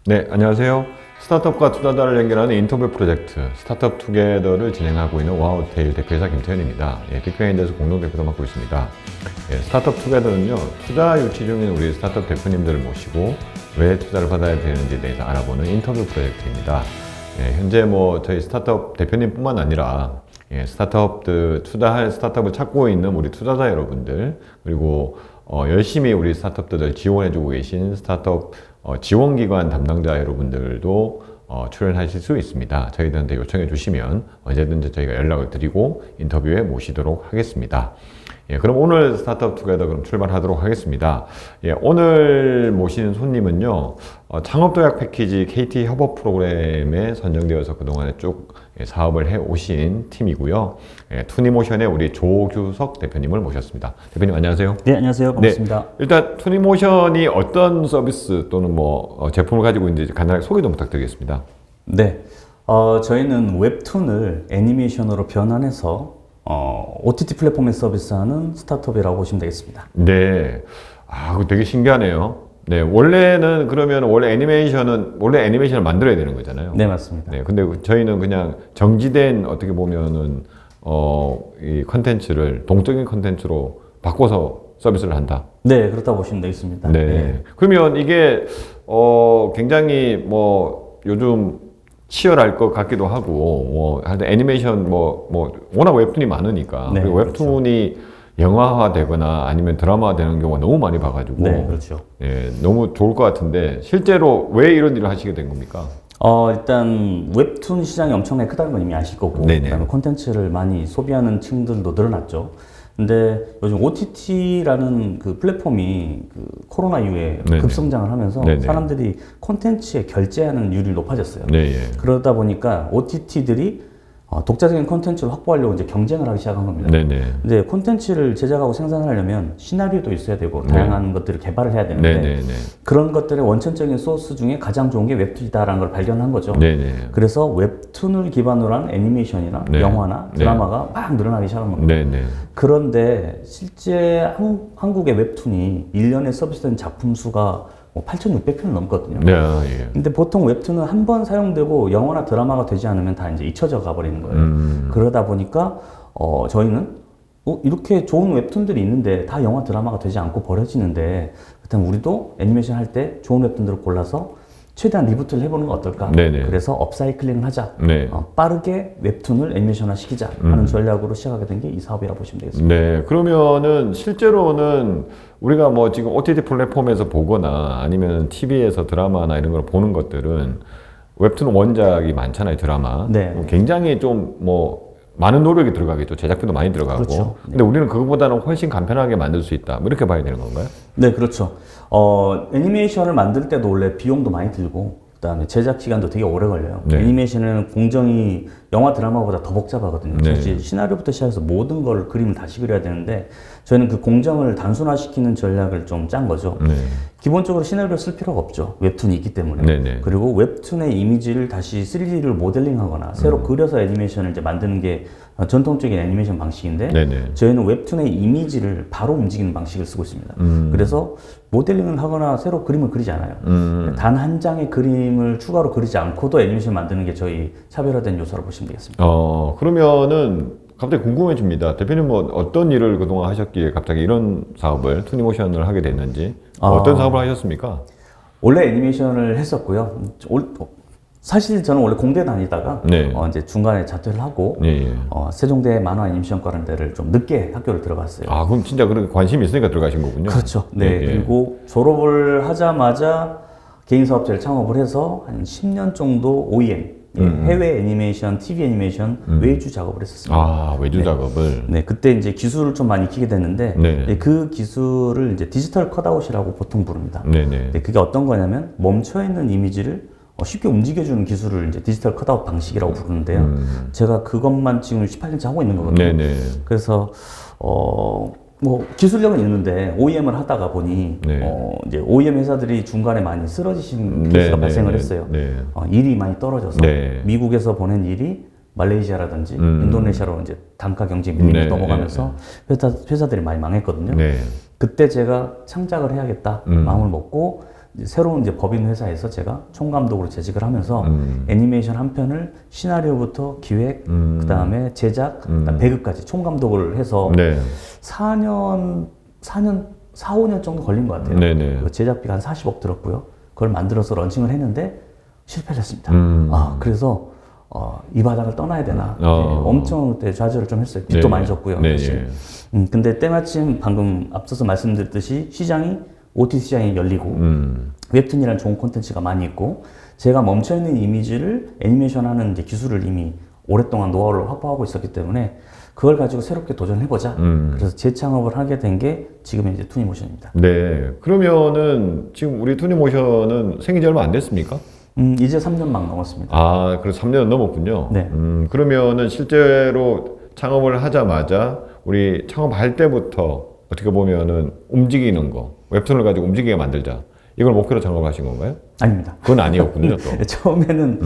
네, 안녕하세요. 스타트업과 투자자를 연결하는 인터뷰 프로젝트 스타트업 투게더를 진행하고 있는 와우테일 대표이사 김태현입니다. 빅뱅인데서 공동대표도 맡고 있습니다. 스타트업 투게더는요, 투자 유치 중인 우리 스타트업 대표님들을 모시고 왜 투자를 받아야 되는지에 대해서 알아보는 인터뷰 프로젝트입니다. 현재 저희 스타트업 대표님뿐만 아니라 스타트업들, 투자할 스타트업을 찾고 있는 우리 투자자 여러분들, 그리고 열심히 우리 스타트업들을 지원해주고 계신 스타트업 지원기관 담당자 여러분들도 출연하실 수 있습니다. 저희들한테 요청해 주시면 언제든지 저희가 연락을 드리고 인터뷰에 모시도록 하겠습니다. 그럼 오늘 스타트업 투게더 그럼 출발하도록 하겠습니다. 오늘 모시는 손님은요, 창업도약 패키지 KT 협업 프로그램에 선정되어서 그동안에 쭉 사업을 해 오신 팀이고요. 투니모션의 우리 조규석 대표님을 모셨습니다. 대표님 안녕하세요. 네, 안녕하세요. 반갑습니다. 네, 일단 투니모션이 어떤 서비스 또는 제품을 가지고 있는지 간단하게 소개 좀 부탁드리겠습니다. 네, 저희는 웹툰을 애니메이션으로 변환해서 OTT 플랫폼에 서비스하는 스타트업이라고 보시면 되겠습니다. 네, 그거 되게 신기하네요. 네, 원래는 그러면 원래 애니메이션을 만들어야 되는 거잖아요. 네, 맞습니다. 네, 근데 저희는 그냥 정지된 어떻게 보면은 이 컨텐츠를 동적인 컨텐츠로 바꿔서 서비스를 한다. 네, 그렇다고 보시면 되겠습니다. 네. 네. 그러면 이게 굉장히 요즘 치열할 것 같기도 하고 하여튼 애니메이션 워낙 웹툰이 많으니까 네, 그리고 웹툰이 영화화되거나 아니면 드라마화되는 경우가 너무 많이 봐가지고 네, 그렇죠. 너무 좋을 것 같은데 실제로 왜 이런 일을 하시게 된 겁니까? 일단 웹툰 시장이 엄청나게 크다는 건 이미 아실 거고, 네네. 그다음에 콘텐츠를 많이 소비하는 층들도 늘어났죠. 근데 요즘 OTT라는 그 플랫폼이 그 코로나 이후에 네네. 급성장을 하면서 네네. 사람들이 콘텐츠에 결제하는 율이 높아졌어요. 네, 그러다 보니까 OTT들이 독자적인 콘텐츠를 확보하려고 이제 경쟁을 하기 시작한 겁니다. 네네. 근데 콘텐츠를 제작하고 생산하려면 시나리오도 있어야 되고 다양한 것들을 개발을 해야 되는데 네네네. 그런 것들의 원천적인 소스 중에 가장 좋은 게 웹툰이다라는 걸 발견한 거죠. 네네. 그래서 웹툰을 기반으로 한 애니메이션이나 네. 영화나 드라마가 막 늘어나기 시작한 겁니다. 네네. 그런데 실제 한국의 웹툰이 1년에 서비스된 작품 수가 8,600편을 넘거든요. 네, 예. 근데 보통 웹툰은 한 번 사용되고 영화나 드라마가 되지 않으면 다 이제 잊혀져 가버리는 거예요. 그러다 보니까 저희는 이렇게 좋은 웹툰들이 있는데 다 영화 드라마가 되지 않고 버려지는데 그렇다면 우리도 애니메이션 할 때 좋은 웹툰들을 골라서 최대한 리부트를 해보는 거 어떨까? 네네. 그래서 업사이클링을 하자. 네. 빠르게 웹툰을 애니메이션화 시키자 하는 전략으로 시작하게 된 게 이 사업이라고 보시면 되겠습니다. 네, 그러면은 실제로는 우리가 지금 OTT 플랫폼에서 보거나 아니면 TV에서 드라마나 이런 걸 보는 것들은 웹툰 원작이 많잖아요, 드라마. 네. 굉장히 좀 많은 노력이 들어가겠죠. 제작비도 많이 들어가고. 그렇죠. 근데 우리는 그것보다는 훨씬 간편하게 만들 수 있다. 이렇게 봐야 되는 건가요? 네, 그렇죠. 애니메이션을 만들 때도 원래 비용도 많이 들고, 그다음에 제작 기간도 되게 오래 걸려요. 네. 애니메이션은 공정이 영화 드라마보다 더 복잡하거든요. 네. 사실 시나리오부터 시작해서 모든 걸 그림을 다시 그려야 되는데 저희는 그 공정을 단순화시키는 전략을 좀 짠 거죠. 네. 기본적으로 시나리오를 쓸 필요가 없죠. 웹툰이 있기 때문에. 네네. 그리고 웹툰의 이미지를 다시 3D를 모델링하거나 새로 그려서 애니메이션을 이제 만드는 게 전통적인 애니메이션 방식인데 네네. 저희는 웹툰의 이미지를 바로 움직이는 방식을 쓰고 있습니다. 그래서 모델링을 하거나 새로 그림을 그리지 않아요. 단 한 장의 그림을 추가로 그리지 않고도 애니메이션 만드는 게 저희 차별화된 요소라고 보시면 되겠습니다. 그러면은 갑자기 궁금해집니다. 대표님 어떤 일을 그동안 하셨기에 갑자기 이런 사업을 투니모션을 하게 됐는지 어떤 사업을 하셨습니까? 원래 애니메이션을 했었고요. 사실 저는 원래 공대 다니다가 네. 이제 중간에 자퇴를 하고 예. 세종대 만화 애니메이션과라는 데를 좀 늦게 학교를 들어갔어요. 그럼 진짜 그렇게 관심이 있으니까 들어가신 거군요. 그렇죠. 네. 예. 그리고 졸업을 하자마자 개인 사업체를 창업을 해서 한 10년 정도 OEM, 해외 애니메이션, TV 애니메이션 외주 작업을 했었습니다. 외주 작업을. 네, 그때 이제 기술을 좀 많이 익히게 됐는데 네. 그 기술을 이제 디지털 컷아웃이라고 보통 부릅니다. 네네. 네, 그게 어떤 거냐면 멈춰 있는 이미지를 쉽게 움직여주는 기술을 이제 디지털 컷아웃 방식이라고 부르는데요. 제가 그것만 지금 18년째 하고 있는 거거든요. 네네. 그래서 기술력은 있는데 OEM을 하다가 보니 네. 이제 OEM 회사들이 중간에 많이 쓰러지신 케이스가 발생을 했어요. 네. 일이 많이 떨어져서 네. 미국에서 보낸 일이 말레이시아라든지 인도네시아로 이제 단가 경쟁 밀림에 네, 넘어가면서 회사들이 많이 망했거든요. 네. 그때 제가 창작을 해야겠다 마음을 먹고 이제 새로운 이제 법인 회사에서 제가 총감독으로 재직을 하면서 애니메이션 한 편을 시나리오부터 기획, 그다음에 제작, 그다음 배급까지 총감독을 해서 네. 4, 5년 정도 걸린 것 같아요. 네네. 그 제작비가 한 40억 들었고요. 그걸 만들어서 런칭을 했는데 실패를 했습니다. 그래서 이 바닥을 떠나야 되나 엄청 그때 좌절을 좀 했어요. 빚도 네네. 많이 졌고요. 네네. 사실. 근데 때마침 방금 앞서서 말씀드렸듯이 시장이 OTT 시장이 열리고 웹툰이라는 좋은 콘텐츠가 많이 있고 제가 멈춰있는 이미지를 애니메이션하는 이제 기술을 이미 오랫동안 노하우를 확보하고 있었기 때문에 그걸 가지고 새롭게 도전해보자. 그래서 재창업을 하게 된 게 지금의 이제 투니모션입니다. 네. 그러면은 지금 우리 투니모션은 생긴 지 얼마 안 됐습니까? 이제 3년 막 넘었습니다. 아, 그래서 3년 넘었군요. 네. 그러면은 실제로 창업을 하자마자 우리 창업할 때부터 어떻게 보면은 움직이는 거, 웹툰을 가지고 움직이게 만들자. 이걸 목표로 창업하신 건가요? 아닙니다. 그건 아니었군요, 또. 처음에는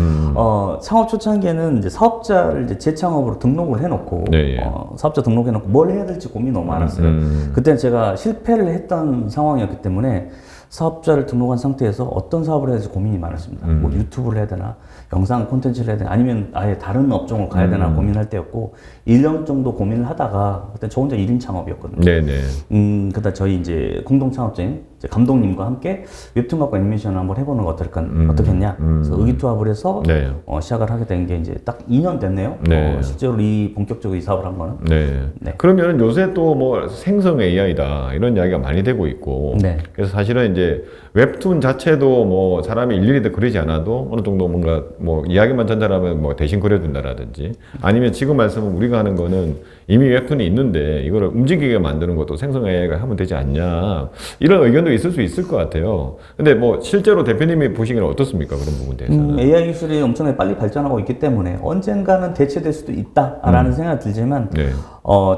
창업 초창기에는 이제 사업자를 이제 재창업으로 등록을 해놓고 네, 예. 사업자 등록해놓고 뭘 해야 될지 고민이 너무 많았어요. 그때는 제가 실패를 했던 상황이었기 때문에 사업자를 등록한 상태에서 어떤 사업을 해야 될지 고민이 많았습니다. 뭐 유튜브를 해야 되나, 영상 콘텐츠를 해야 되나, 아니면 아예 다른 업종을 가야 되나 고민할 때였고 1년 정도 고민을 하다가 그때 저 혼자 1인 창업이었거든요. 네네. 그다음 저희 이제 공동 창업자인 이제 감독님과 함께 웹툰 갖고 애니메이션을 한번 해보는 거 어떻겠냐. 그래서 의기투합을 해서 네. 시작을 하게 된 게 이제 딱 2년 됐네요. 네. 실제로 이 본격적으로 이 사업을 한 거는. 네. 네. 그러면 요새 또 뭐 생성 AI다 이런 이야기가 많이 되고 있고. 네. 그래서 사실은 이제 웹툰 자체도 뭐 사람이 일일이 다 그리지 않아도 어느 정도 뭔가 뭐 이야기만 전달하면 뭐 대신 그려준다라든지 아니면 지금 말씀은 우리가 하는 거는 이미 웹툰이 있는데 이거를 움직이게 만드는 것도 생성 AI가 하면 되지 않냐 이런 의견도 있을 수 있을 것 같아요. 근데 뭐 실제로 대표님이 보시기에는 어떻습니까? 그런 부분에 대해서는. AI 기술이 엄청나게 빨리 발전하고 있기 때문에 언젠가는 대체될 수도 있다라는 생각이 들지만 네.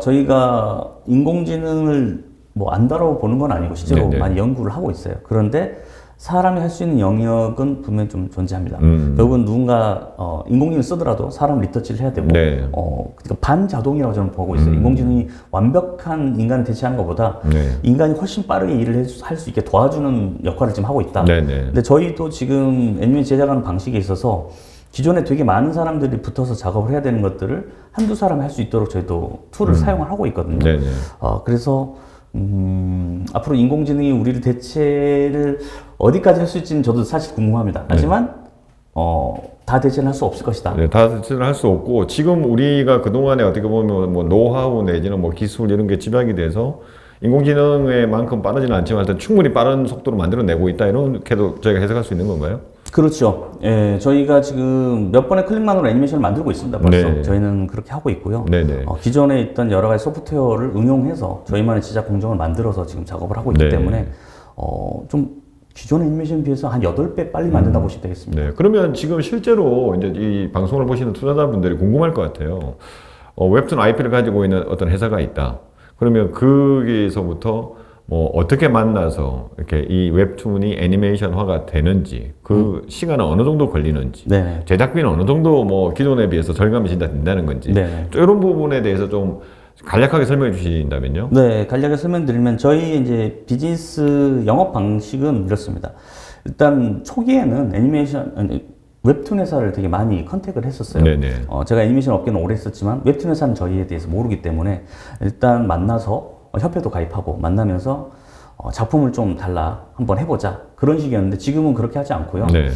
저희가 인공지능을 뭐 안 다뤄보는 건 아니고 실제로 네네. 많이 연구를 하고 있어요. 그런데 사람이 할 수 있는 영역은 분명히 좀 존재합니다. 결국은 누군가 인공지능을 쓰더라도 사람 리터치를 해야 되고 네. 그러니까 반자동이라고 저는 보고 있어요. 인공지능이 완벽한 인간을 대체하는 것보다 네. 인간이 훨씬 빠르게 일을 할 수 있게 도와주는 역할을 지금 하고 있다. 네네. 근데 저희도 지금 애니메이션 제작하는 방식에 있어서 기존에 되게 많은 사람들이 붙어서 작업을 해야 되는 것들을 한두 사람이 할 수 있도록 저희도 툴을 사용을 하고 있거든요. 네네. 그래서 앞으로 인공지능이 우리를 대체를 어디까지 할 수 있지는 저도 사실 궁금합니다. 하지만 다 대체는 할 수 없을 것이다. 네, 다 대체를 할 수 없고 지금 우리가 그동안에 어떻게 보면 뭐 노하우 내지는 뭐 기술 이런 게 집약이 돼서 인공지능의 만큼 빠르지는 않지만 일단 충분히 빠른 속도로 만들어내고 있다 이렇게도 저희가 해석할 수 있는 건가요? 그렇죠. 예, 저희가 지금 몇 번의 클릭만으로 애니메이션을 만들고 있습니다. 벌써 네. 저희는 그렇게 하고 있고요. 네네. 기존에 있던 여러 가지 소프트웨어를 응용해서 저희만의 제작 공정을 만들어서 지금 작업을 하고 있기 네. 때문에 좀 기존 애니메이션에 비해서 한 8배 빨리 만든다 보시면 되겠습니다. 네. 그러면 지금 실제로 이제 이 방송을 보시는 투자자분들이 궁금할 것 같아요. 웹툰 IP를 가지고 있는 어떤 회사가 있다. 그러면 거기서부터 뭐 어떻게 만나서 이렇게 이 웹툰이 애니메이션화가 되는지 그 시간은 어느 정도 걸리는지 네. 제작비는 어느 정도 뭐 기존에 비해서 절감이 진짜 된다는 건지 네. 이런 부분에 대해서 좀 간략하게 설명해 주신다면요. 네, 간략하게 설명드리면 저희 이제 비즈니스 영업 방식은 이렇습니다. 일단 초기에는 웹툰 회사를 되게 많이 컨택을 했었어요. 네네. 제가 애니메이션 업계는 오래 했었지만 웹툰 회사는 저희에 대해서 모르기 때문에 일단 만나서 협회도 가입하고 만나면서 작품을 좀 달라 한번 해보자 그런 식이었는데 지금은 그렇게 하지 않고요. 네.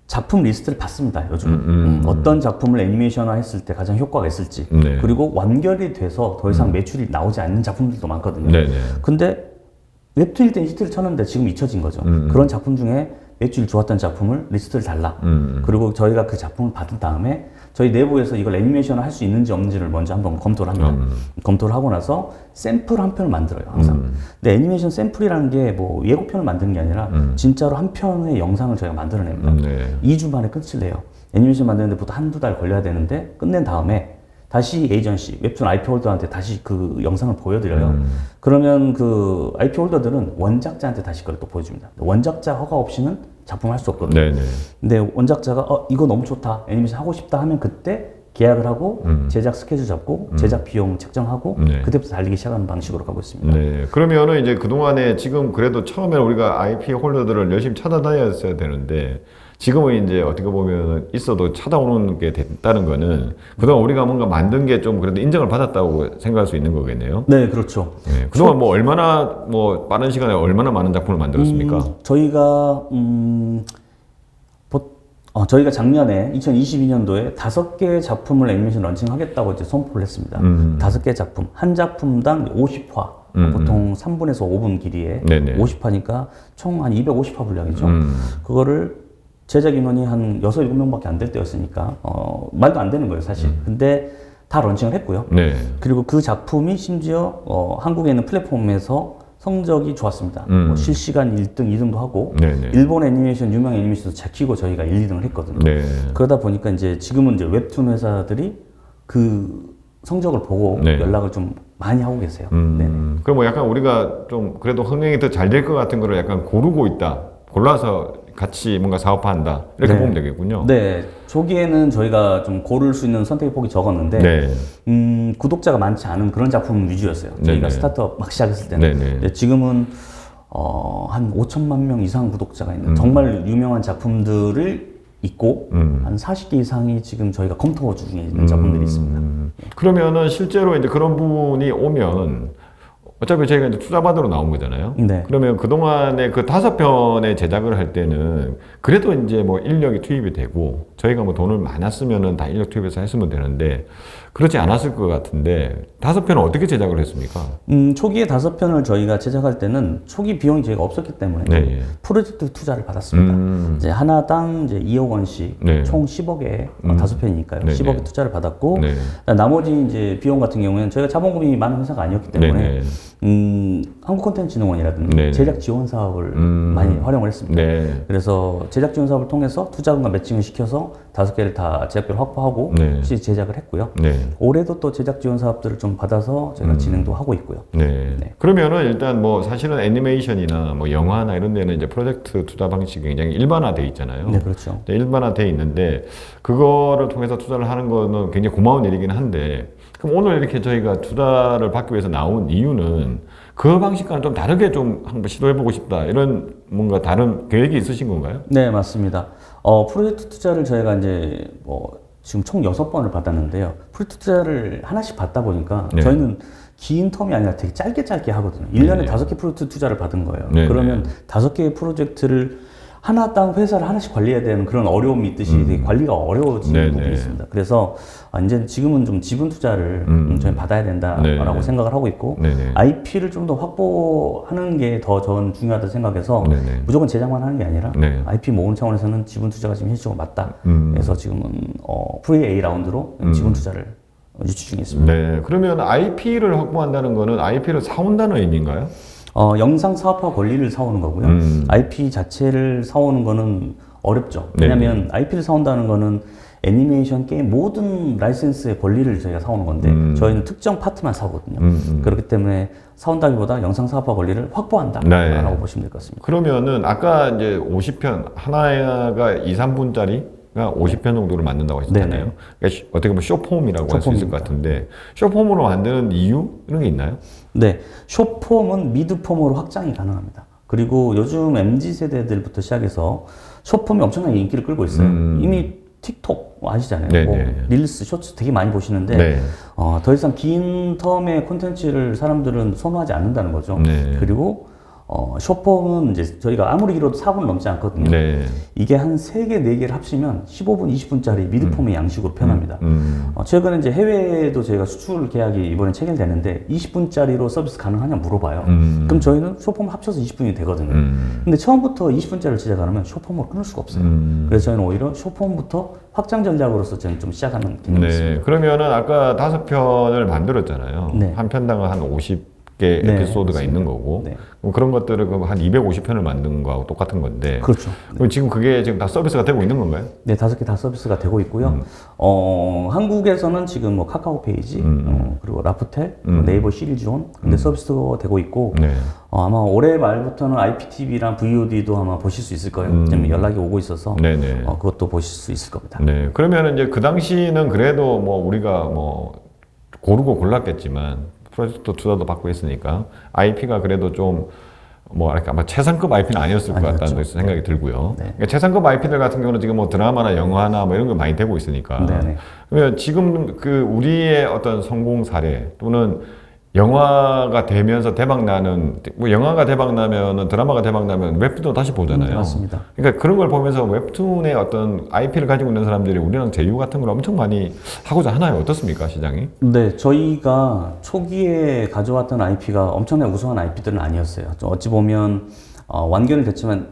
작품 리스트를 받습니다. 요즘 어떤 작품을 애니메이션화 했을 때 가장 효과가 있을지 네. 그리고 완결이 돼서 더 이상 매출이 나오지 않는 작품들도 많거든요. 네네. 근데 웹툰일 땐 히트를 쳤는데 지금 잊혀진 거죠. 그런 작품 중에 매출이 좋았던 작품을 리스트를 달라. 그리고 저희가 그 작품을 받은 다음에 저희 내부에서 이걸 애니메이션을 할 수 있는지 없는지를 먼저 한번 검토를 합니다. 검토를 하고 나서 샘플 한 편을 만들어요, 항상. 근데 애니메이션 샘플이라는 게 뭐 예고편을 만드는 게 아니라 진짜로 한 편의 영상을 저희가 만들어냅니다. 네. 2주 만에 끝을 내요. 애니메이션 만드는데 보통 한두 달 걸려야 되는데 끝낸 다음에 다시 에이전시, 웹툰 IP 홀더한테 다시 그 영상을 보여드려요. 그러면 그 IP 홀더들은 원작자한테 다시 그걸 또 보여줍니다. 원작자 허가 없이는 작품을 할 수 없거든요. 네네. 근데 원작자가 이거 너무 좋다, 애니메이션 하고 싶다 하면 그때 계약을 하고 제작 스케줄 잡고 제작 비용 책정하고 네. 그때부터 달리기 시작하는 방식으로 가고 있습니다. 네. 그러면은 이제 그동안에 지금 그래도 처음에 우리가 IP 홀더들을 열심히 찾아다녔어야 되는데 지금은 이제 어떻게 보면 있어도 찾아오는 게 됐다는 거는 그동안 우리가 뭔가 만든 게 좀 그래도 인정을 받았다고 생각할 수 있는 거겠네요. 네, 그렇죠. 네. 그동안 뭐 얼마나 뭐 빠른 시간에 얼마나 많은 작품을 만들었습니까? 저희가 작년에 2022년도에 5개 작품을 애니메이션 런칭하겠다고 이제 선포를 했습니다. 5개 작품, 한 작품당 50화, 보통 3분에서 5분 길이에 네네. 50화니까 총 한 250화 분량이죠. 그거를 제작 인원이 한 6, 7명밖에 안 될 때였으니까 말도 안 되는 거예요, 사실. 근데 다 런칭을 했고요. 네. 그리고 그 작품이 심지어 한국에 있는 플랫폼에서 성적이 좋았습니다. 뭐 실시간 1등, 2등도 하고 네네. 일본 애니메이션 유명 애니메이션도 제키고 저희가 1, 2등을 했거든요. 네. 그러다 보니까 이제 지금은 이제 웹툰 회사들이 그 성적을 보고 네. 연락을 좀 많이 하고 계세요. 네네. 그럼 뭐 약간 우리가 좀 그래도 흥행이 더 잘 될 것 같은 거를 약간 고르고 있다. 골라서 같이 뭔가 사업화한다. 이렇게 네. 보면 되겠군요. 네, 초기에는 저희가 좀 고를 수 있는 선택의 폭이 적었는데 네. 구독자가 많지 않은 그런 작품 위주였어요. 저희가 네네. 스타트업 막 시작했을 때는. 네네. 근데 지금은 한 5천만 명 이상 구독자가 있는 정말 유명한 작품들을 있고 한 40개 이상이 지금 저희가 검토 중에 있는 작품들이 있습니다. 그러면은 실제로 이제 그런 분이 오면 어차피 저희가 이제 투자받으러 나온 거잖아요. 네. 그러면 그동안에 그 5편의 제작을 할 때는 그래도 이제 뭐 인력이 투입이 되고 저희가 뭐 돈을 많았으면은 다 인력 투입해서 했으면 되는데 그렇지 않았을 것 같은데 5편은 어떻게 제작을 했습니까? 초기에 5편을 저희가 제작할 때는 초기 비용이 저희가 없었기 때문에 네. 프로젝트 투자를 받았습니다. 이제 하나당 이제 2억 원씩 네. 총 10억에 5편이니까요. 네, 10억의 네. 투자를 받았고 네. 나머지 이제 비용 같은 경우에는 저희가 자본금이 많은 회사가 아니었기 때문에 한국콘텐츠진흥원이라든지 네. 제작 지원 사업을 많이 활용을 했습니다. 네. 그래서 제작 지원 사업을 통해서 투자금과 매칭을 시켜서 5개를 다 제작비를 확보하고 네. 실제 제작을 했고요. 네. 올해도 또 제작 지원 사업들을 좀 받아서 저희가 진행도 하고 있고요. 네. 네. 그러면은 일단 뭐 사실은 애니메이션이나 뭐 영화나 이런 데는 이제 프로젝트 투자 방식이 굉장히 일반화돼 있잖아요. 네, 그렇죠. 네, 일반화돼 있는데 그거를 통해서 투자를 하는 거는 굉장히 고마운 일이긴 한데 그럼 오늘 이렇게 저희가 투자를 받기 위해서 나온 이유는 그 방식과는 좀 다르게 좀 한번 시도해보고 싶다 이런 뭔가 다른 계획이 있으신 건가요? 네, 맞습니다. 프로젝트 투자를 저희가 이제 지금 총 6번을 받았는데요. 프로젝트 투자를 하나씩 받다 보니까 네. 저희는 긴 텀이 아니라 되게 짧게 하거든요. 1년에 네. 5개 프로젝트 투자를 받은 거예요. 네, 그러면 5개의 프로젝트를 하나당 회사를 하나씩 관리해야 되는 그런 어려움이 있듯이 되게 관리가 어려워지는 네, 부분이 네. 있습니다. 그래서 이제 지금은 좀 지분 투자를 저희 받아야 된다라고 네. 생각을 하고 있고 네, 네. IP를 좀 더 확보하는 게 더 저는 중요하다 생각해서 네, 네. 무조건 제작만 하는 게 아니라 네. IP 모으는 차원에서는 지분 투자가 지금 현실적으로 맞다. 그래서 지금은 프리 A 라운드로 지분 투자를 유치 중에 있습니다. 네. 그러면 IP를 확보한다는 거는 IP를 사온다는 의미인가요? 영상 사업화 권리를 사오는 거고요. IP 자체를 사오는 거는 어렵죠. 네. 왜냐하면 IP를 사온다는 거는 애니메이션 게임 모든 라이센스의 권리를 저희가 사오는 건데 저희는 특정 파트만 사거든요. 그렇기 때문에 사온다기보다 영상 사업화 권리를 확보한다라고 네. 보시면 될 것 같습니다. 그러면은 아까 이제 50편 하나가 2, 3분짜리가 50편 정도를 만든다고 하셨잖아요. 네네. 그러니까 어떻게 보면 쇼폼이라고 할 수 있을 것 쇼폼입니다. 같은데 쇼폼으로 만드는 이유 이런 게 있나요? 네, 숏폼은 미드폼으로 확장이 가능합니다. 그리고 요즘 MZ 세대들부터 시작해서 숏폼이 엄청나게 인기를 끌고 있어요. 이미 틱톡 아시잖아요. 네네. 뭐 릴스, 쇼츠 되게 많이 보시는데 네. 더 이상 긴 텀의 콘텐츠를 사람들은 선호하지 않는다는 거죠. 네. 그리고 숏폼은 이제 저희가 아무리 길어도 4분 넘지 않거든요. 네. 이게 한 3개, 4개를 합치면 15분, 20분짜리 미드폼의 양식으로 편합니다. 최근에 이제 해외에도 저희가 수출 계약이 이번에 체결되는데 20분짜리로 서비스 가능하냐 물어봐요. 그럼 저희는 숏폼 합쳐서 20분이 되거든요. 근데 처음부터 20분짜리를 제작하면 숏폼으로 끊을 수가 없어요. 그래서 저희는 오히려 숏폼부터 확장 전략으로서 저는 좀 시작하는 개념이 있습니다. 네. 그러면은 아까 5편을 만들었잖아요. 네. 한 편당은 한 50 개 네, 에피소드가 맞습니다. 있는 거고 네. 그럼 그런 것들을 그럼 한 250편을 만든 거하고 똑같은 건데 그렇죠. 그럼 지금 그게 지금 다 서비스가 되고 있는 건가요? 네, 5개 다 서비스가 되고 있고요. 한국에서는 지금 뭐 카카오 페이지, 그리고 라프텔, 그리고 네이버 시리즈온 근데 서비스가 되고 있고, 네. 아마 올해 말부터는 IPTV랑 VOD도 아마 보실 수 있을 거예요. 지금 연락이 오고 있어서 네네. 그것도 보실 수 있을 겁니다. 네. 그러면 이제 그 당시는 그래도 뭐 우리가 뭐 고르고 골랐겠지만 프로젝트 투자도 받고 있으니까 IP가 그래도 좀 뭐 아마 최상급 IP는 아니었을 것 같다는 생각이 들고요. 네. 그러니까 최상급 IP들 같은 경우는 지금 뭐 드라마나 영화나 뭐 이런 거 많이 되고 있으니까. 네네. 그러면 지금 그 우리의 어떤 성공 사례 또는 영화가 되면서 대박 나는 뭐 영화가 대박 나면은 드라마가 대박 나면 웹툰도 다시 보잖아요. 맞습니다. 그러니까 그런 걸 보면서 웹툰의 어떤 IP를 가지고 있는 사람들이 우리랑 제휴 같은 걸 엄청 많이 하고자 하나요? 어떻습니까, 시장이? 네, 저희가 초기에 가져왔던 IP가 엄청나게 우수한 IP들은 아니었어요. 어찌 보면 완결이 됐지만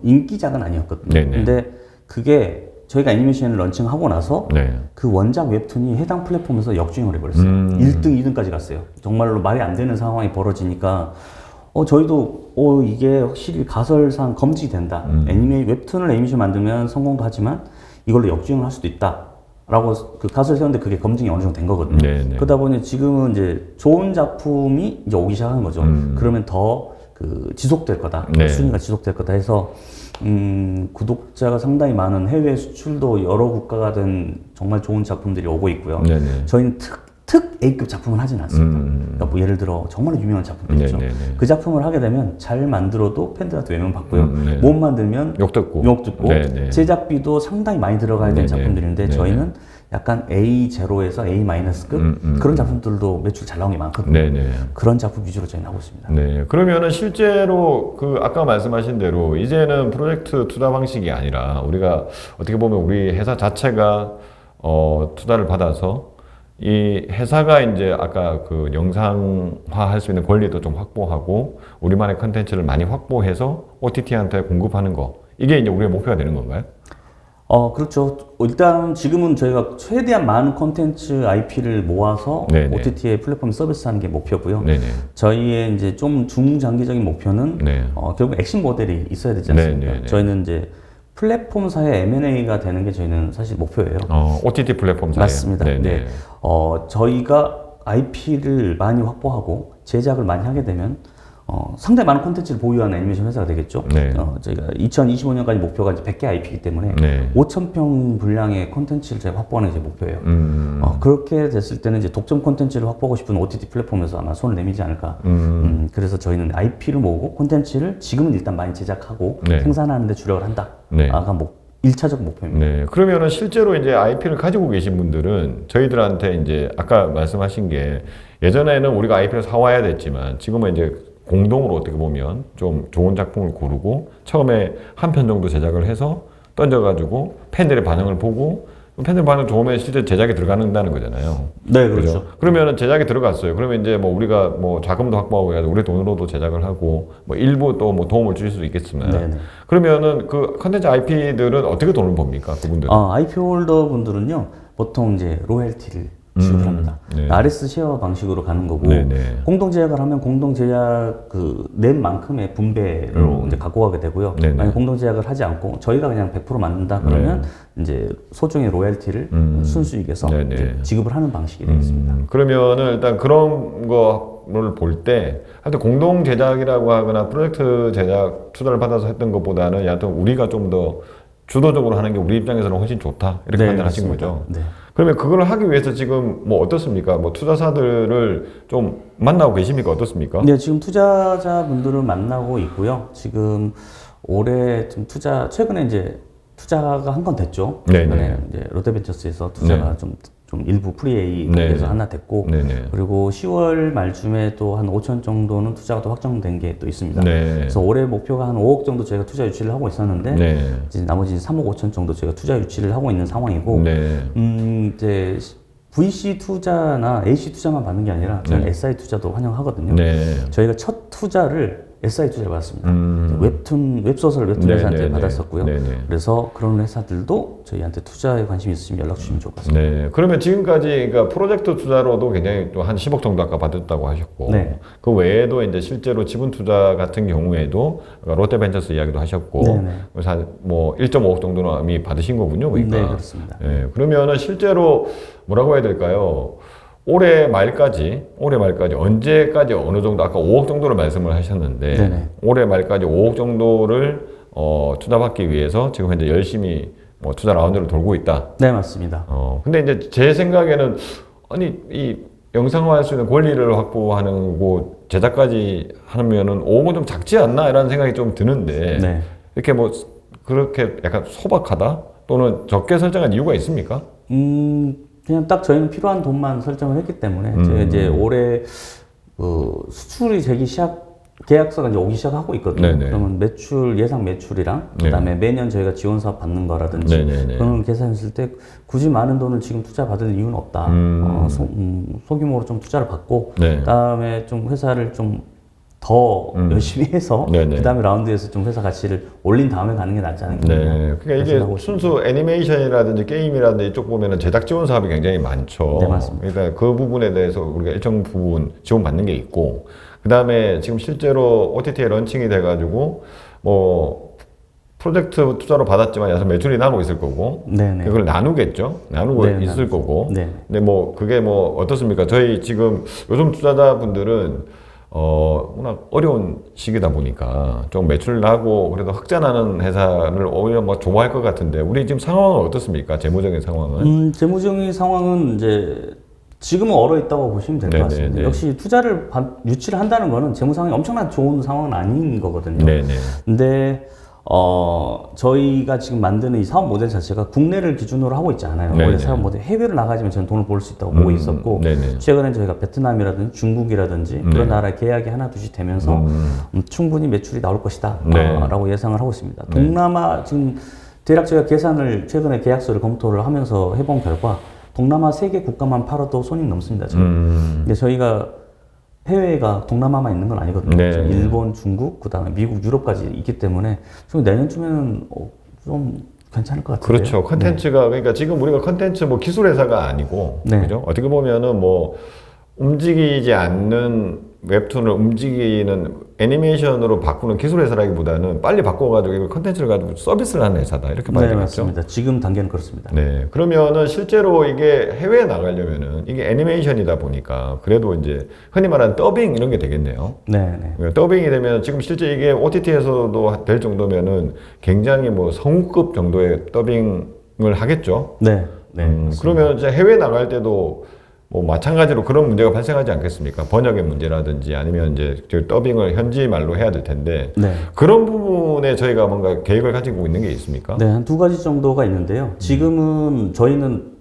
인기작은 아니었거든요. 네네. 근데 그게 저희가 애니메이션을 런칭하고 나서 네. 그 원작 웹툰이 해당 플랫폼에서 역주행을 해버렸어요. 1등, 2등까지 갔어요. 정말로 말이 안 되는 상황이 벌어지니까 저희도 이게 확실히 가설상 검증된다. 웹툰을 애니메이션 만들면 성공도 하지만 이걸로 역주행을 할 수도 있다. 라고 그 가설을 세웠는데 그게 검증이 어느 정도 된 거거든요. 네네. 그러다 보니 지금은 이제 좋은 작품이 이제 오기 시작하는 거죠. 그러면 더 지속될 거다. 네. 순위가 지속될 거다 해서 구독자가 상당히 많은 해외 수출도 여러 국가가 된 정말 좋은 작품들이 오고 있고요. 네네. 저희는 특 A급 작품을 하진 않습니다. 그러니까 뭐 예를 들어 정말 유명한 작품들 있죠. 네네네. 그 작품을 하게 되면 잘 만들어도 팬들한테 외면 받고요. 네. 못 만들면 욕 듣고. 욕 듣고 네네. 제작비도 상당히 많이 들어가야 되는 네네. 작품들인데 네네. 저희는 약간 A0에서 A-급 그런 작품들도 매출 잘 나온 게 많거든요. 네네. 그런 작품 위주로 저희는 하고 있습니다. 네. 그러면은 실제로 그 아까 말씀하신 대로 이제는 프로젝트 투자 방식이 아니라 우리가 어떻게 보면 우리 회사 자체가 투자를 받아서 이 회사가 이제 아까 그 영상화 할 수 있는 권리도 좀 확보하고 우리만의 컨텐츠를 많이 확보해서 OTT한테 공급하는 거 이게 이제 우리의 목표가 되는 건가요? 그렇죠. 일단 지금은 저희가 최대한 많은 콘텐츠 IP를 모아서 네네. OTT에 플랫폼 서비스하는 게 목표고요. 네네. 저희의 이제 좀 중장기적인 목표는 네. 결국 액션 모델이 있어야 되지 않습니까? 네네네. 저희는 이제 플랫폼사의 M&A가 되는 게 저희는 사실 목표예요. OTT 플랫폼 사이에. 맞습니다. 네네. 네. 저희가 IP를 많이 확보하고 제작을 많이 하게 되면 상당히 많은 콘텐츠를 보유하는 애니메이션 회사가 되겠죠. 네. 저희가 2025년까지 목표가 이제 100개 IP이기 때문에 네. 5,000평 분량의 콘텐츠를 제가 확보하는 게 제 목표예요. 그렇게 됐을 때는 이제 독점 콘텐츠를 확보하고 싶은 OTT 플랫폼에서 아마 손을 내밀지 않을까. 그래서 저희는 IP를 모으고 콘텐츠를 지금은 일단 많이 제작하고 네. 생산하는 데 주력을 한다. 네. 가 1차적 목표입니다. 네. 그러면은 실제로 이제 IP를 가지고 계신 분들은 저희들한테 이제 아까 말씀하신 게 예전에는 우리가 IP를 사와야 됐지만 지금은 이제 공동으로 어떻게 보면 좀 좋은 작품을 고르고 처음에 한 편 정도 제작을 해서 던져가지고 팬들의 반응을 보고 팬들 반응 좋으면 실제 제작에 들어간다는 거잖아요. 네, 그렇죠. 그러면은 제작에 들어갔어요. 그러면 이제 뭐 우리가 뭐 자금도 확보하고 해서 우리 돈으로도 제작을 하고 뭐 일부 또 뭐 도움을 줄 수도 있겠지만 네네. 그러면은 그 컨텐츠 IP들은 어떻게 돈을 법니까? 그분들은? IP 홀더 분들은요, 보통 이제 로열티를 지급합니다. 네. RS 쉐어 방식으로 가는 거고, 네네. 공동 제작을 하면 공동 제작 낸 만큼의 분배로 이제 갖고 가게 되고요. 네네. 만약 공동 제작을 하지 않고 저희가 그냥 100% 만든다 그러면 이제 소정의 로열티를 순수익에서 네네. 이제 지급을 하는 방식이 되겠습니다. 그러면은 일단 그런 거를 볼 때 하여튼 공동 제작이라고 하거나 프로젝트 제작 투자를 받아서 했던 것보다는 여하튼 우리가 좀 더 주도적으로 하는 게 우리 입장에서는 훨씬 좋다 이렇게 판단하신 맞습니다. 거죠. 네. 그러면 그걸 하기 위해서 지금 뭐 어떻습니까? 뭐 투자사들을 좀 만나고 계십니까? 어떻습니까? 네, 지금 투자자분들을 만나고 있고요. 지금 올해 좀 최근에 이제 투자가 한 건 됐죠. 네네. 최근에 이제 롯데벤처스에서 투자가 좀 일부 프리에이에서 네네. 하나 됐고, 네네. 그리고 10월 말쯤에 또 한 5천 정도는 투자가 또 확정된 게 또 있습니다. 네. 그래서 올해 목표가 한 5억 정도 저희가 투자 유치를 하고 있었는데, 네. 이제 나머지 3억 5천 정도 저희가 투자 유치를 하고 있는 상황이고, 네. 이제 VC 투자나 AC 투자만 받는 게 아니라 저희는 네. SI 투자도 환영하거든요. 네. 저희가 첫 투자를 SI 투자를 받았습니다. 웹소설 웹툰 네, 회사한테 네, 네. 받았었고요. 네, 네. 그래서 그런 회사들도 저희한테 투자에 관심이 있으시면 연락 주시면 좋을 것 같습니다. 네. 그러면 지금까지 그러니까 프로젝트 투자로도 굉장히 또 한 10억 정도 아까 받았다고 하셨고, 네. 그 외에도 이제 실제로 지분 투자 같은 경우에도 롯데벤처스 이야기도 하셨고, 네, 네. 그래서 뭐 1.5억 정도는 이미 받으신 거군요, 그러니까. 네, 그렇습니다. 네. 그러면은 실제로 뭐라고 해야 될까요? 올해 말까지 언제까지 어느 정도 아까 5억 정도를 말씀을 하셨는데 네네. 올해 말까지 5억 정도를 투자받기 위해서 지금 현재 열심히 투자 라운드를 돌고 있다. 네, 맞습니다. 근데 이제 제 생각에는 아니 이 영상화할 수 있는 권리를 확보하는 거 제작까지 하면은 5억은 좀 작지 않나 이라는 생각이 좀 드는데 네. 이렇게 뭐 그렇게 약간 소박하다 또는 적게 설정한 이유가 있습니까? 그냥 딱 저희는 필요한 돈만 설정을 했기 때문에 저희가 이제 올해 수출이 되기 계약서가 이제 오기 시작하고 있거든요. 네네. 그러면 예상 매출이랑 네. 그다음에 매년 저희가 지원 사업 받는 거라든지 네네네. 그런 계산했을 때 굳이 많은 돈을 지금 투자 받을 이유는 없다. 소규모로 좀 투자를 받고 네. 그다음에 좀 회사를 좀 더 열심히 해서 네네. 그다음에 라운드에서 좀 회사 가치를 올린 다음에 가는 게 낫지 않을까. 네. 그러니까 이게 생각하고 순수 애니메이션이라든지 게임이라든지 이쪽 보면은 제작 지원 사업이 굉장히 많죠. 네, 맞습니다. 그러니까 그 부분에 대해서 우리가 일정 부분 지원 받는 게 있고, 그 다음에 지금 실제로 OTT에 런칭이 돼가지고 뭐 프로젝트 투자로 받았지만 여기서 매출이 나고 있을 거고, 네네. 그걸 나누겠죠. 나누고 네, 있을 거고. 네. 근데 뭐 그게 뭐 어떻습니까? 저희 지금 요즘 투자자분들은 워낙 어려운 시기다 보니까 좀 매출 나고 그래도 확장하는 회사를 오히려 뭐 좋아할 것 같은데 우리 지금 상황은 어떻습니까? 재무적인 상황은? 재무적인 상황은 이제 지금은 얼어 있다고 보시면 될 것 네네네. 같습니다. 역시 투자를 유치를 한다는 거는 재무 상황이 엄청나게 좋은 상황은 아닌 거거든요. 네네. 근데 저희가 지금 만드는 이 사업 모델 자체가 국내를 기준으로 하고 있지 않아요. 네네. 원래 사업 모델 해외로 나가지만 저는 돈을 벌 수 있다고 보고 있었고 네네. 최근에 저희가 베트남이라든지 중국이라든지 그런 나라의 계약이 하나둘씩 되면서 충분히 매출이 나올 것이다 네. 라고 예상을 하고 있습니다. 동남아 지금 대략 저희가 계산을 최근에 계약서를 검토를 하면서 해본 결과 동남아 3개 국가만 팔아도 손익 넘습니다. 저희. 근데 저희가 해외가 동남아만 있는 건 아니거든요. 네. 일본, 중국, 그다음에 미국, 유럽까지 있기 때문에 좀 내년쯤에는 좀 괜찮을 것 같아요. 그렇죠. 컨텐츠가 그러니까 지금 우리가 컨텐츠 뭐 기술 회사가 아니고 네. 그죠? 어떻게 보면은 뭐 움직이지 않는 웹툰을 움직이는 애니메이션으로 바꾸는 기술 회사라기보다는 빨리 바꿔가지고 이걸 컨텐츠를 가지고 서비스를 하는 회사다 이렇게 봐야 네, 되겠죠. 맞습니다. 지금 단계는 그렇습니다. 네. 그러면은 실제로 이게 해외에 나가려면은 이게 애니메이션이다 보니까 그래도 이제 흔히 말하는 더빙 이런 게 되겠네요. 네, 네. 그러니까 더빙이 되면 지금 실제 이게 OTT에서도 될 정도면은 굉장히 뭐 성우급 정도의 더빙을 하겠죠. 네, 네. 그러면 이제 해외 나갈 때도 뭐 마찬가지로 그런 문제가 발생하지 않겠습니까? 번역의 문제라든지 아니면 이제 더빙을 현지 말로 해야 될 텐데 네. 그런 부분에 저희가 뭔가 계획을 가지고 있는 게 있습니까? 네, 한 2가지 정도가 있는데요. 지금은 저희는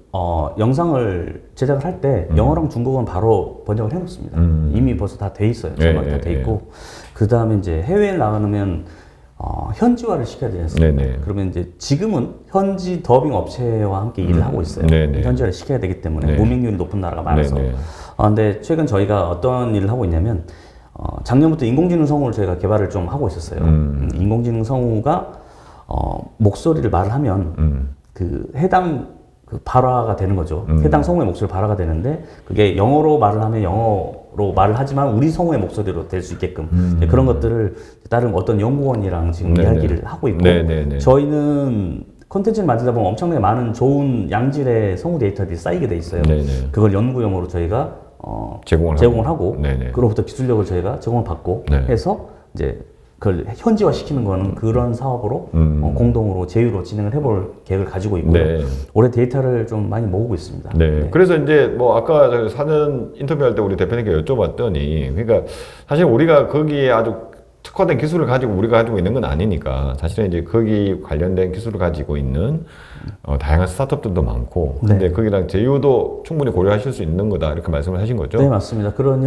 영상을 제작을 할 때 영어랑 중국어는 바로 번역을 해놓습니다. 이미 벌써 다 돼 있어요. 정말 다 돼 있고. 그 다음에 이제 해외에 나가면 현지화를 시켜야 되지 않습니까? 네네. 그러면 이제 지금은 현지 더빙 업체와 함께 일을 하고 있어요. 네네. 현지화를 시켜야 되기 때문에 네. 무명률이 높은 나라가 많아서. 네네. 근데 최근 저희가 어떤 일을 하고 있냐면 작년부터 인공지능 성우를 저희가 개발을 좀 하고 있었어요. 인공지능 성우가 목소리를 말을 하면 그 해당 그 발화가 되는 거죠. 해당 성우의 목소리 발화가 되는데 그게 영어로 말을 하면 영어로 말을 하지만 우리 성우의 목소리로 될 수 있게끔 그런 것들을 다른 어떤 연구원이랑 지금 네네. 이야기를 하고 있고 네네네. 저희는 콘텐츠를 만들다 보면 엄청나게 많은 좋은 양질의 성우 데이터들이 쌓이게 돼 있어요. 네네. 그걸 연구용으로 저희가 제공을 하고 네네. 그로부터 기술력을 저희가 제공을 받고 네. 해서 이제 그걸 현지화 시키는 거는 그런 사업으로 공동으로 제휴로 진행을 해볼 계획을 가지고 있고요. 네. 올해 데이터를 좀 많이 모으고 있습니다. 네. 그래서 이제 뭐 아까 저 사전 인터뷰할 때 우리 대표님께 여쭤봤더니 그러니까 사실 우리가 거기에 아주 특화된 기술을 가지고 우리가 가지고 있는 건 아니니까 사실은 이제 거기 관련된 기술을 가지고 있는 다양한 스타트업들도 많고 근데 네. 거기랑 제휴도 충분히 고려하실 수 있는 거다 이렇게 말씀을 하신 거죠? 네, 맞습니다. 그런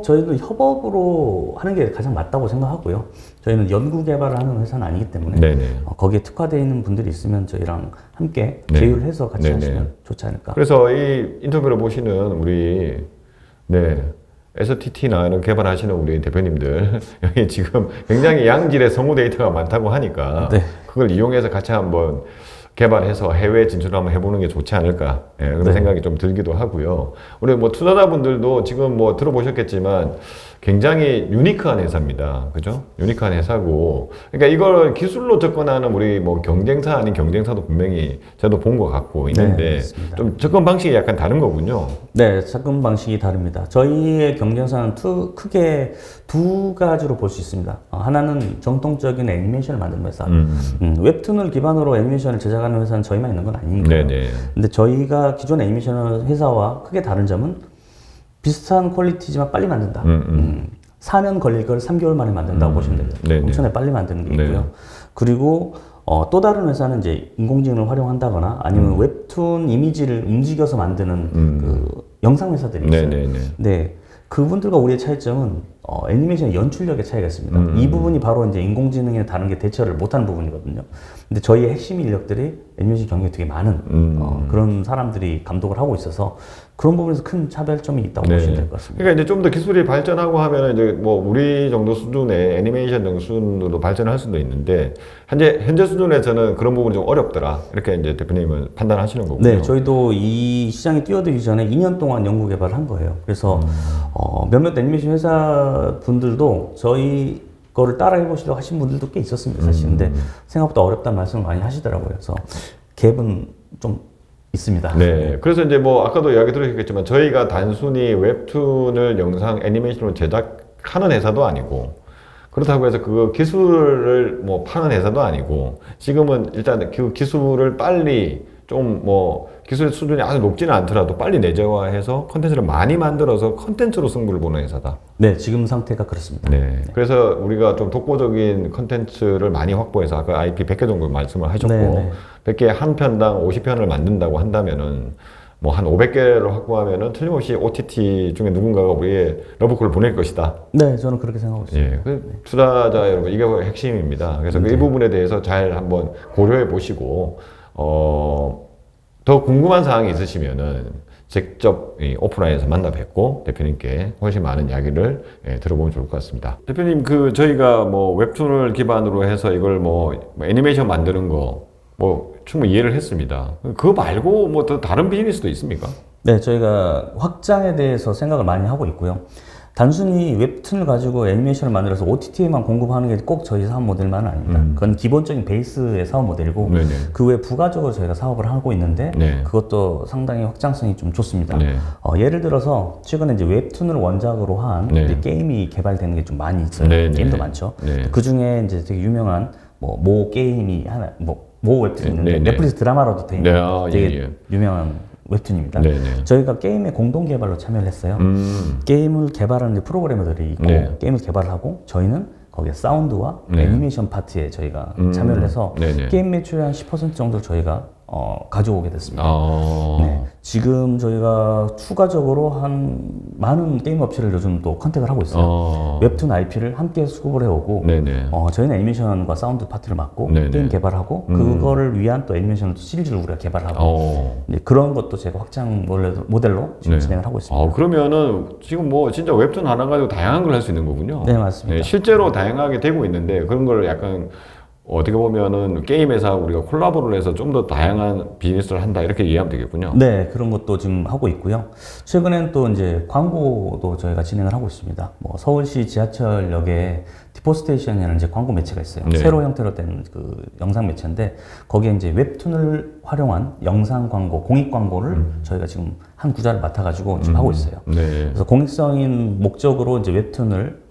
저희는 협업으로 하는 게 가장 맞다고 생각하고요. 저희는 연구 개발을 하는 회사는 아니기 때문에 네네. 거기에 특화되어 있는 분들이 있으면 저희랑 함께 네. 제휴를 해서 같이 네네. 하시면 좋지 않을까. 그래서 이 인터뷰를 보시는 우리 STT나 이런 개발하시는 우리 대표님들 여기 지금 굉장히 양질의 성우 데이터가 많다고 하니까 네. 그걸 이용해서 같이 한번 개발해서 해외 진출을 한번 해보는 게 좋지 않을까 그런 네. 생각이 좀 들기도 하고요. 우리 뭐 투자자분들도 지금 뭐 들어보셨겠지만 굉장히 유니크한 회사입니다. 그죠? 유니크한 회사고. 그러니까 이걸 기술로 접근하는 우리 뭐 경쟁사 아닌 경쟁사도 분명히 저도 본 것 같고 있는데 맞습니다. 좀 접근 방식이 약간 다른 거군요. 네, 접근 방식이 다릅니다. 저희의 경쟁사는 크게 두 가지로 볼 수 있습니다. 하나는 정통적인 애니메이션을 만드는 회사. 웹툰을 기반으로 애니메이션을 제작하는 회사는 저희만 있는 건 아닙니다. 네네. 근데 저희가 기존 애니메이션 회사와 크게 다른 점은 비슷한 퀄리티지만 빨리 만든다. 4년 걸릴 걸 3개월 만에 만든다고 보시면 됩니다. 네네. 엄청나게 빨리 만드는 게 있고요. 네. 그리고 또 다른 회사는 이제 인공지능을 활용한다거나 아니면 웹툰 이미지를 움직여서 만드는 그 영상 회사들이 있어요. 네네네. 네. 그분들과 우리의 차이점은 애니메이션 연출력의 차이가 있습니다. 이 부분이 바로 이제 인공지능에 다른 게 대처를 못하는 부분이거든요. 근데 저희의 핵심 인력들이 애니메이션 경력이 되게 많은 그런 사람들이 감독을 하고 있어서 그런 부분에서 큰 차별점이 있다고 보시면 될 것 같습니다. 그러니까 이제 좀 더 기술이 발전하고 하면 이제 뭐 우리 정도 수준의 애니메이션 정도 수준으로 발전할 수도 있는데 현재 수준에서는 그런 부분이 좀 어렵더라 이렇게 이제 대표님은 판단하시는 거고요. 네, 저희도 이 시장에 뛰어들기 전에 2년 동안 연구 개발을 한 거예요. 그래서 몇몇 애니메이션 회사 분들도 저희 거를 따라해 보시려고 하신 분들도 꽤 있었습니다, 사실. 근데 생각보다 어렵다는 말씀을 많이 하시더라고요. 그래서 갭은 좀 있습니다. 네. 그래서 이제 뭐 아까도 이야기 들으셨겠지만 저희가 단순히 웹툰을 영상 애니메이션으로 제작하는 회사도 아니고 그렇다고 해서 그 기술을 뭐 파는 회사도 아니고 지금은 일단 그 기술을 빨리 좀 뭐 기술의 수준이 아주 높지는 않더라도 빨리 내재화해서 컨텐츠를 많이 만들어서 컨텐츠로 승부를 보는 회사다. 네, 지금 상태가 그렇습니다. 네. 그래서 우리가 좀 독보적인 컨텐츠를 많이 확보해서 아까 IP 100개 정도 말씀을 하셨고 네. 100개 한 편당 50편을 만든다고 한다면은 뭐 한 500개를 확보하면은 틀림없이 OTT 중에 누군가가 우리의 러브콜을 보낼 것이다. 네, 저는 그렇게 생각하고 있습니다. 예. 그 투자자 여러분 이게 핵심입니다. 그래서 이 부분에 대해서 잘 한번 고려해 보시고 더 궁금한 사항이 있으시면은 직접 이 오프라인에서 만나 뵙고 대표님께 훨씬 많은 이야기를 들어보면 좋을 것 같습니다. 대표님 그 저희가 뭐 웹툰을 기반으로 해서 이걸 뭐 애니메이션 만드는 거 뭐 충분히 이해를 했습니다. 그거 말고 뭐 더 다른 비즈니스도 있습니까? 네, 저희가 확장에 대해서 생각을 많이 하고 있고요. 단순히 웹툰을 가지고 애니메이션을 만들어서 OTT에만 공급하는 게 꼭 저희 사업 모델만은 아닙니다. 그건 기본적인 베이스의 사업 모델이고 네네. 그 외 부가적으로 저희가 사업을 하고 있는데 네. 그것도 상당히 확장성이 좀 좋습니다. 네. 예를 들어서 최근에 이제 웹툰을 원작으로 한 네. 이제 게임이 개발되는 게 좀 많이 있어요. 네, 게임도 네. 많죠. 네. 그 중에 이제 되게 유명한 모 게임이 하나 모 웹툰이 있는데 네, 네. 넷플릭스 드라마로도 돼 있는 네, 아, 되게 예, 예. 유명한 웹툰입니다. 네, 네. 저희가 게임의 공동 개발로 참여를 했어요. 게임을 개발하는 이제 프로그래머들이 있고 네. 게임을 개발하고 저희는 거기에 사운드와 네. 애니메이션 파트에 저희가 참여를 해서 네네. 게임 매출의 한 10% 정도 저희가 가져오게 됐습니다. 아. 네. 지금 저희가 추가적으로 한 많은 게임 업체를 요즘 또 컨택을 하고 있어요. 웹툰 IP를 함께 수급을 해오고 네네. 저희는 애니메이션과 사운드 파트를 맡고 네네. 게임 개발하고 그거를 위한 또 애니메이션 시리즈를 우리가 개발하고 네, 그런 것도 제가 확장 모델로 지금 네. 진행을 하고 있습니다. 그러면은 지금 뭐 진짜 웹툰 하나 가지고 다양한 걸 할 수 있는 거군요. 네, 맞습니다. 네, 실제로 다양하게 되고 있는데 그런 걸 약간 어떻게 보면은 게임 회사 우리가 콜라보를 해서 좀 더 다양한 비즈니스를 한다 이렇게 이해하면 되겠군요. 네, 그런 것도 지금 하고 있고요. 최근엔 또 이제 광고도 저희가 진행을 하고 있습니다. 뭐 서울시 지하철역에 디포스테이션이라는 이제 광고 매체가 있어요. 네. 세로 형태로 된 그 영상 매체인데 거기에 이제 웹툰을 활용한 영상 광고, 공익 광고를 저희가 지금 한 구자를 맡아가지고 지금 하고 있어요. 네. 그래서 공익적인 목적으로 이제 웹툰을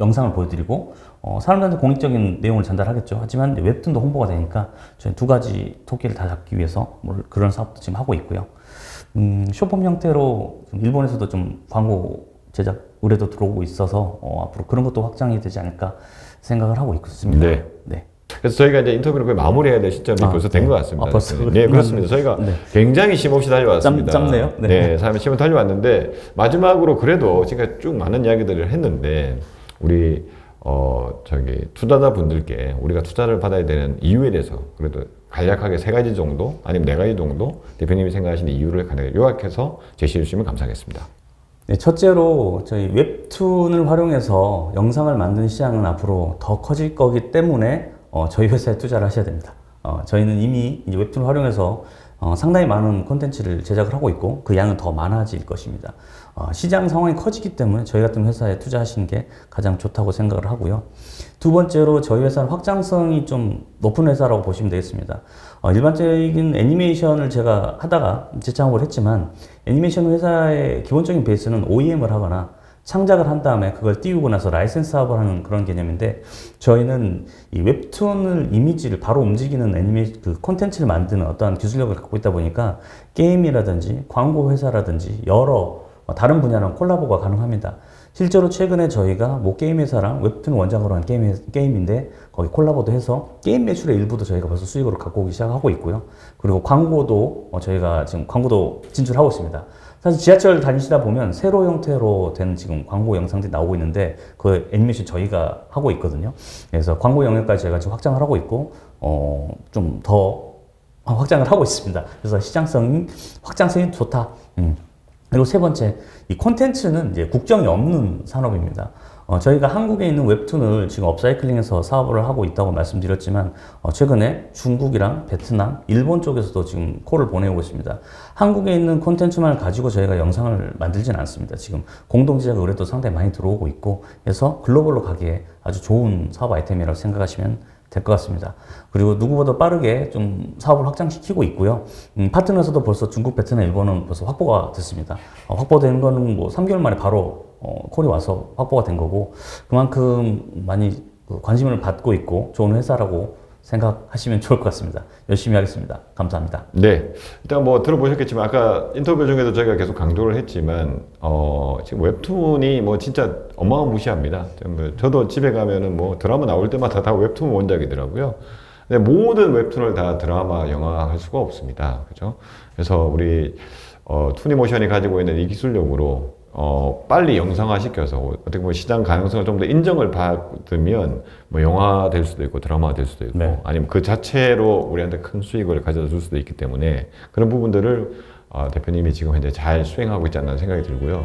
영상을 보여드리고 사람들한테 공익적인 내용을 전달하겠죠. 하지만 이제 웹툰도 홍보가 되니까 저희 두 가지 토끼를 다 잡기 위해서 뭐 그런 사업도 지금 하고 있고요. 쇼폼 형태로 좀 일본에서도 좀 광고 제작 의뢰도 들어오고 있어서 앞으로 그런 것도 확장이 되지 않을까 생각을 하고 있습니다. 네. 네. 그래서 저희가 이제 인터뷰를 거의 마무리해야 될 시점이 벌써 된 것 같습니다. 벌써 네, 그렇습니다. 저희가 네. 굉장히 쉼없이 달려왔습니다. 짧네요. 네, 삶의 쉼을 달려왔는데 마지막으로 그래도 지금까지 쭉 많은 이야기들을 했는데 우리 투자자 분들께 우리가 투자를 받아야 되는 이유에 대해서 그래도 간략하게 3가지 정도 아니면 4가지 정도 대표님이 생각하시는 이유를 간략하게 요약해서 제시해 주시면 감사하겠습니다. 네, 첫째로 저희 웹툰을 활용해서 영상을 만드는 시장은 앞으로 더 커질 거기 때문에 저희 회사에 투자를 하셔야 됩니다. 저희는 이미 이제 웹툰을 활용해서 상당히 많은 콘텐츠를 제작을 하고 있고 그 양은 더 많아질 것입니다. 시장 상황이 커지기 때문에 저희 같은 회사에 투자하시는 게 가장 좋다고 생각을 하고요. 두 번째로 저희 회사는 확장성이 좀 높은 회사라고 보시면 되겠습니다. 일반적인 애니메이션을 제가 하다가 재창업을 했지만 애니메이션 회사의 기본적인 베이스는 OEM을 하거나 창작을 한 다음에 그걸 띄우고 나서 라이센스 사업을 하는 그런 개념인데 저희는 이 웹툰을 이미지를 바로 움직이는 그 콘텐츠를 만드는 어떠한 기술력을 갖고 있다 보니까 게임이라든지 광고 회사라든지 여러 다른 분야랑 콜라보가 가능합니다. 실제로 최근에 저희가 뭐 게임 회사랑 웹툰 원작으로 한 게임인데 거기 콜라보도 해서 게임 매출의 일부도 저희가 벌써 수익으로 갖고 오기 시작하고 있고요. 그리고 광고도 저희가 지금 광고도 진출하고 있습니다. 사실 지하철 다니시다 보면 세로 형태로 된 지금 광고 영상들이 나오고 있는데 그 애니메이션 저희가 하고 있거든요. 그래서 광고 영역까지 저희가 지금 확장을 하고 있고 좀 더 확장을 하고 있습니다. 그래서 확장성이 좋다. 그리고 세 번째, 이 콘텐츠는 이제 국경이 없는 산업입니다. 저희가 한국에 있는 웹툰을 지금 업사이클링해서 사업을 하고 있다고 말씀드렸지만 최근에 중국이랑 베트남, 일본 쪽에서도 지금 콜을 보내고 있습니다. 한국에 있는 콘텐츠만 가지고 저희가 영상을 만들지는 않습니다. 지금 공동 제작 의뢰도 상당히 많이 들어오고 있고 해서 글로벌로 가기에 아주 좋은 사업 아이템이라고 생각하시면 될 것 같습니다. 그리고 누구보다 빠르게 좀 사업을 확장시키고 있고요. 파트너에서도 벌써 중국, 베트남, 일본은 벌써 확보가 됐습니다. 확보된 거는 뭐 3개월 만에 바로 콜이 와서 확보가 된 거고 그만큼 많이 관심을 받고 있고 좋은 회사라고 생각하시면 좋을 것 같습니다. 열심히 하겠습니다. 감사합니다. 네, 일단 뭐 들어보셨겠지만 아까 인터뷰 중에도 저희가 계속 강조를 했지만 지금 웹툰이 뭐 진짜 어마무시합니다. 저도 집에 가면은 뭐 드라마 나올 때마다 다 웹툰 원작이더라고요. 근데 모든 웹툰을 다 드라마, 영화 할 수가 없습니다. 그죠? 그래서 우리 투니모션이 가지고 있는 이 기술력으로 빨리 영상화 시켜서 어떻게 보면 시장 가능성을 좀 더 인정을 받으면 뭐 영화 될 수도 있고 드라마가 될 수도 있고 네. 아니면 그 자체로 우리한테 큰 수익을 가져다 줄 수도 있기 때문에 그런 부분들을 대표님이 지금 현재 잘 수행하고 있지 않나 생각이 들고요.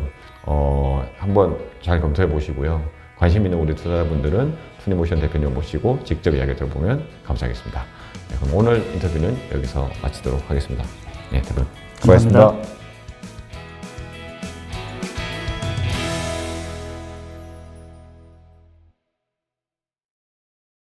한번 잘 검토해 보시고요. 관심 있는 우리 투자자분들은 투니모션 대표님 모시고 직접 이야기 들어보면 감사하겠습니다. 네, 그럼 오늘 인터뷰는 여기서 마치도록 하겠습니다. 네, 대표님. 감사합니다. 고맙습니다.